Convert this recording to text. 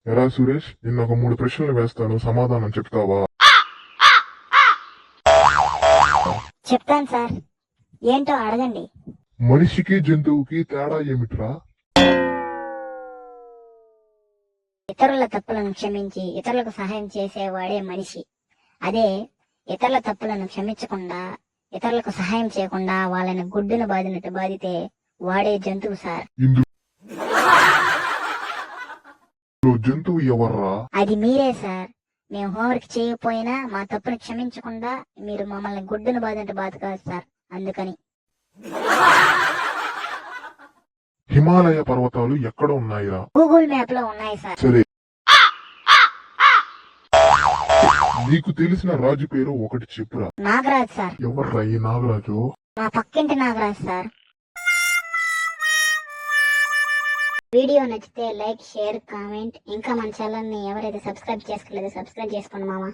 ఎరా సురేష్, నిన్న ఒక 3 ప్రశ్నలు వేస్తాను, సమాధానం చెప్తావా? చెప్తాను సార్. ఏంటో అడగండి. మనిషికి జంతువుకి తేడా ఏమిట్రా? ఇతరుల తప్పులను క్షమించి ఇతరులకు సహాయం చేసేవాడే మనిషి. అదే ఇతరుల తప్పులను క్షమించకుండా ఇతరులకు సహాయం చేయకుండా వాళ్ళని గుడ్డును బాదినట్టు బాదితే వాడే జంతువు సార్. ఇందులో జంతువు ఎవర్రా? అది మీరే సార్. మేము హోంవర్క్ చేయకపోయినా మా తప్పును క్షమించకుండా మీరు మమ్మల్ని గుడ్డును బాదినట్టు బాధకాదు సార్. అందుకని హిమాలయ పర్వతాలు ఎక్కడ ఉన్నాయిరా? గూగుల్ మ్యాప్ లో ఉన్నాయి సార్. సరే, నీకు తెలిసిన రాజు పేరు ఒకటి చెప్పురా. నాగరాజ్ సార్. ఎవర్రా ఈ నాగరాజు? మా పక్కింటి నాగరాజ్ సార్. వీడియో నచ్చితే లైక్, షేర్, కామెంట్. ఇంకా మన ఛానల్ ని ఎవరైతే సబ్స్క్రైబ్ చేసుకోలేదో సబ్స్క్రైబ్ చేసుకోండి మామ.